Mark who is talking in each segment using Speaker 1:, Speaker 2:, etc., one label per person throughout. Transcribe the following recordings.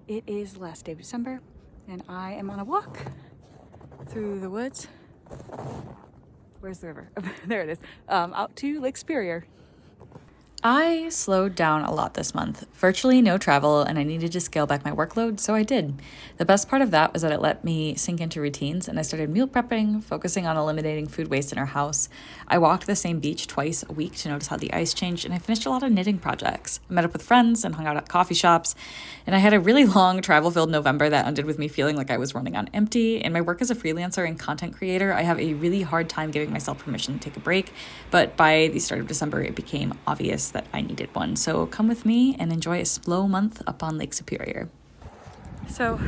Speaker 1: It is the last day of December and I am on a walk through the woods. Where's the river? There it is. Out to Lake Superior.
Speaker 2: I slowed down a lot this month, virtually no travel, and I needed to scale back my workload, so I did. The best part of that was that it let me sink into routines, and I started meal prepping, focusing on eliminating food waste in our house. I walked the same beach twice a week to notice how the ice changed, and I finished a lot of knitting projects. I met up with friends and hung out at coffee shops, and I had a really long travel-filled November that ended with me feeling like I was running on empty. In my work as a freelancer and content creator, I have a really hard time giving myself permission to take a break, but by the start of December, it became obvious that I needed one. So come with me and enjoy a slow month up on Lake Superior.
Speaker 1: So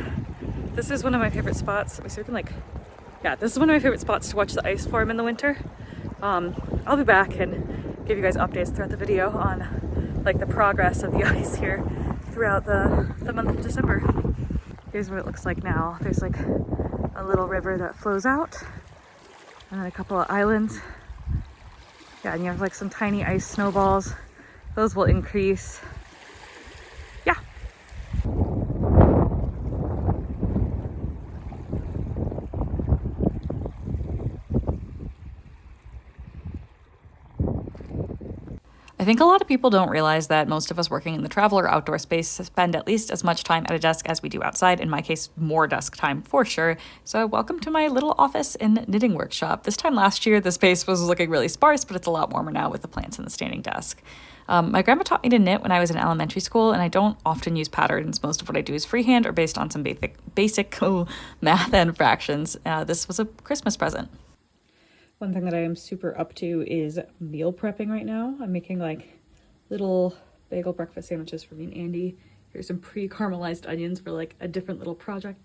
Speaker 1: this is one of my favorite spots. This is one of my favorite spots to watch the ice form in the winter. I'll be back and give you guys updates throughout the video on like the progress of the ice here throughout the month of December. Here's what it looks like now. There's like a little river that flows out and then a couple of islands. Yeah, and you have like some tiny ice snowballs. Those will increase. Yeah.
Speaker 2: I think a lot of people don't realize that most of us working in the travel or outdoor space spend at least as much time at a desk as we do outside. In my case, more desk time for sure. So welcome to my little office and knitting workshop. This time last year, the space was looking really sparse, but it's a lot warmer now with the plants and the standing desk. My grandma taught me to knit when I was in elementary school, and I don't often use patterns. Most of what I do is freehand or based on some basic math and fractions. This was a Christmas present.
Speaker 1: One thing that I am super up to is meal prepping right now. I'm making like little bagel breakfast sandwiches for me and Andy. Here's some pre-caramelized onions for like a different little project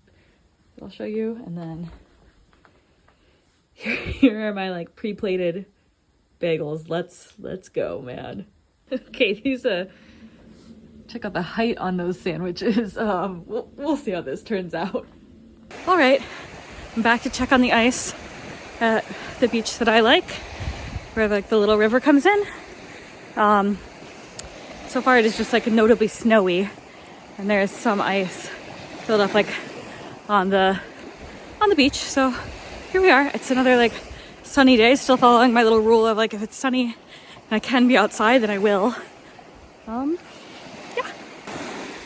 Speaker 1: that I'll show you. And then here are my like pre-plated bagels. Let's go, man. Okay, these check out the height on those sandwiches. We'll see how this turns out. All right, I'm back to check on the ice at the beach that I like, where like the little river comes in. So far it is just like notably snowy, and there's some ice filled up like on the beach. So here we are. It's another like sunny day, still following my little rule of like if it's sunny and I can be outside, then I will.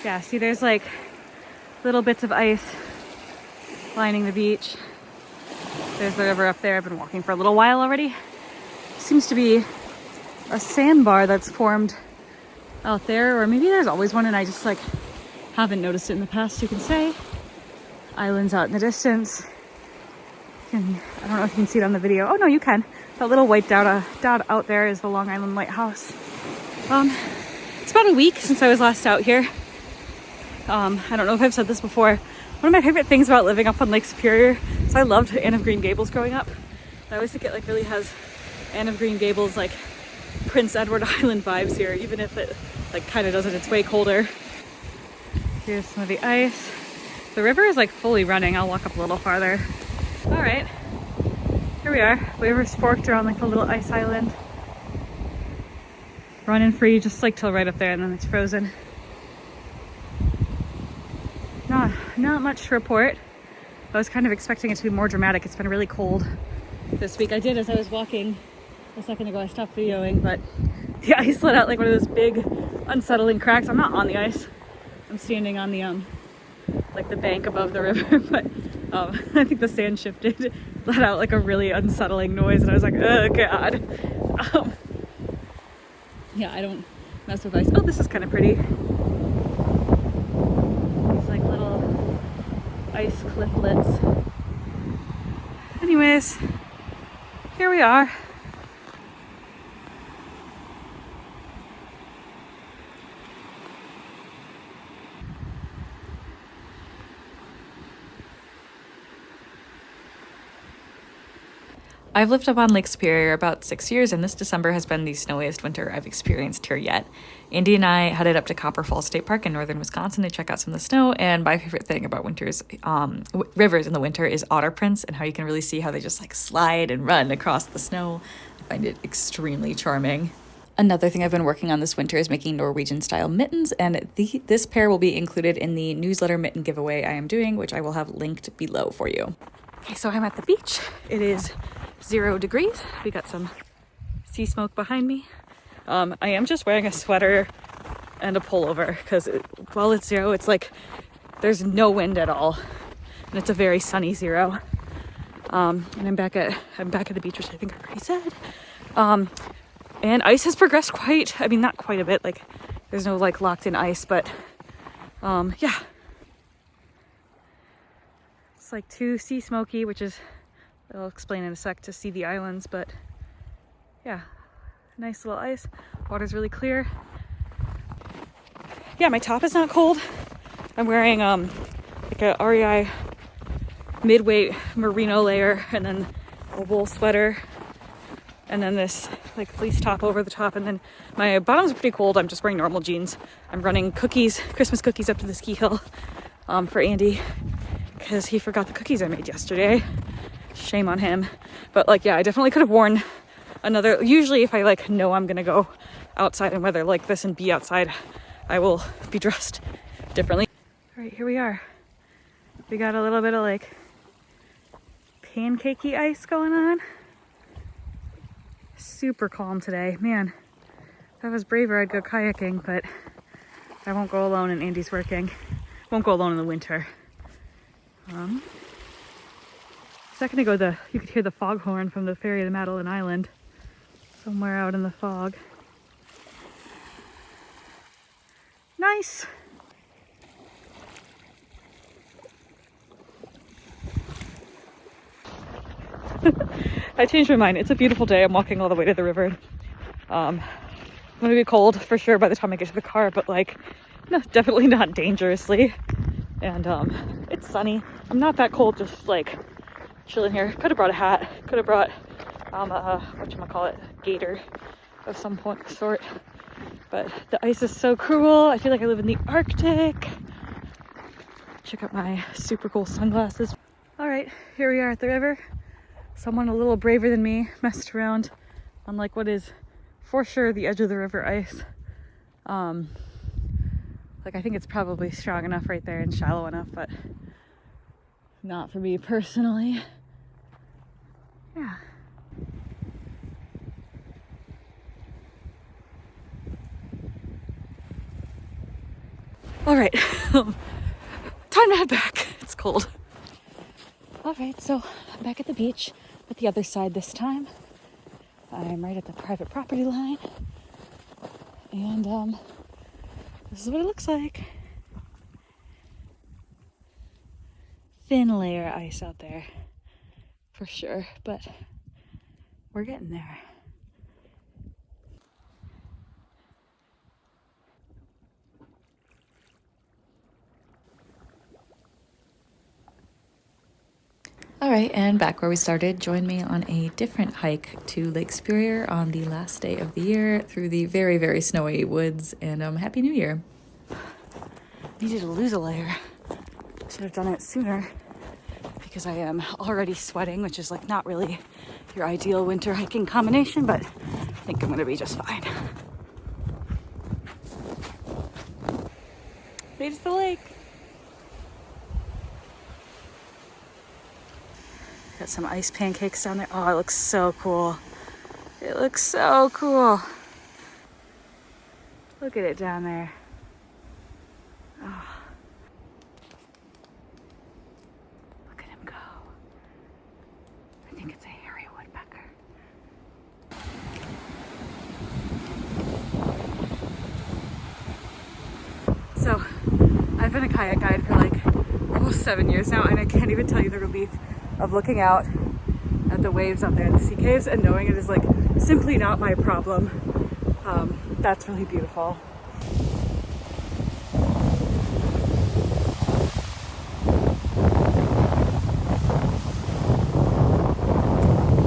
Speaker 1: Yeah, see there's like little bits of ice lining the beach. There's the river up there. I've been walking for a little while already. Seems to be a sandbar that's formed out there, or maybe there's always one and I just like haven't noticed it in the past. You can say islands out in the distance. I don't know if you can see it on the video. Oh no, you can. That little white dot out there is the Long Island Lighthouse. It's about a week since I was last out here. I don't know if I've said this before. One of my favorite things about living up on Lake Superior, so I loved Anne of Green Gables growing up. I always think it like really has Anne of Green Gables like Prince Edward Island vibes here, even if it like kind of doesn't. It's way colder. Here's some of the ice. The river is like fully running. I'll walk up a little farther. All right, here we are. The river's forked around like a little ice island. Running free just like till right up there, and then it's frozen. Not much to report. I was kind of expecting it to be more dramatic. It's been really cold this week. I did, as I was walking a second ago, I stopped videoing, but the ice let out like one of those big unsettling cracks. I'm not on the ice. I'm standing on the like the bank above the river, but I think the sand shifted, let out like a really unsettling noise, and I was like, oh god. Yeah, I don't mess with ice. Oh, this is kind of pretty. Ice clifflets. Anyways, here we are.
Speaker 2: I've lived up on Lake Superior about 6 years, and this December has been the snowiest winter I've experienced here yet. Andy and I headed up to Copper Falls State Park in northern Wisconsin to check out some of the snow, and my favorite thing about rivers in the winter is otter prints and how you can really see how they just like slide and run across the snow. I find it extremely charming. Another thing I've been working on this winter is making Norwegian style mittens, and this pair will be included in the newsletter mitten giveaway I am doing, which I will have linked below for you.
Speaker 1: Okay, so I'm at the beach. It is 0 degrees. We got some sea smoke behind me. I am just wearing a sweater and a pullover because while it's 0, it's like there's no wind at all, and it's a very sunny 0. And I'm back at the beach, which I think I already said. And ice has progressed not quite a bit. Like there's no like locked in ice, but yeah. It's like too sea smoky, which is, I'll explain in a sec to see the islands, but yeah, nice little ice. Water's really clear. Yeah, my top is not cold. I'm wearing like a REI mid-weight merino layer and then a wool sweater and then this like fleece top over the top, and then my bottoms are pretty cold. I'm just wearing normal jeans. I'm running Christmas cookies up to the ski hill for Andy because he forgot the cookies I made yesterday. Shame on him. But like, yeah, I definitely could have worn another. Usually if I like know I'm gonna go outside in weather like this and be outside, I will be dressed differently. All right, here we are. We got a little bit of like pancakey ice going on. Super calm today. Man, if I was braver, I'd go kayaking, but I won't go alone and Andy's working. Won't go alone in the winter. A second ago, you could hear the foghorn from the ferry to Madeline Island. Somewhere out in the fog. Nice! I changed my mind. It's a beautiful day. I'm walking all the way to the river. I'm gonna be cold for sure by the time I get to the car, but like, no, definitely not dangerously. And it's sunny. I'm not that cold, just like chilling here. Could have brought a hat. Could have brought whatchamacallit, gator of some sort. But the ice is so cruel. I feel like I live in the Arctic. Check out my super cool sunglasses. All right, here we are at the river. Someone a little braver than me messed around on like what is for sure the edge of the river ice. Like I think it's probably strong enough right there and shallow enough, but not for me personally. Yeah. All right, time to head back. It's cold. All right, so I'm back at the beach, but the other side this time. I'm right at the private property line, and this is what it looks like. Thin layer of ice out there, for sure, but we're getting there.
Speaker 2: All right, and back where we started, join me on a different hike to Lake Superior on the last day of the year through the very, very snowy woods, and Happy New Year.
Speaker 1: Needed to lose a layer. Should have done it sooner because I am already sweating, which is like not really your ideal winter hiking combination, but I think I'm gonna be just fine. Made it to the lake. Got some ice pancakes down there. Oh, it looks so cool. It looks so cool. Look at it down there. Oh. Look at him go. I think it's a hairy woodpecker. So, I've been a kayak guide for like almost 7 years now, and I can't even tell you the relief of looking out at the waves out there in the sea caves and knowing it is like simply not my problem. That's really beautiful.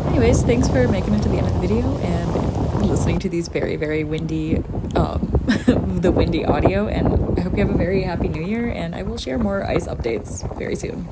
Speaker 2: Anyways, thanks for making it to the end of the video and listening to these very, very windy, the windy audio, and I hope you have a very happy new year, and I will share more ice updates very soon.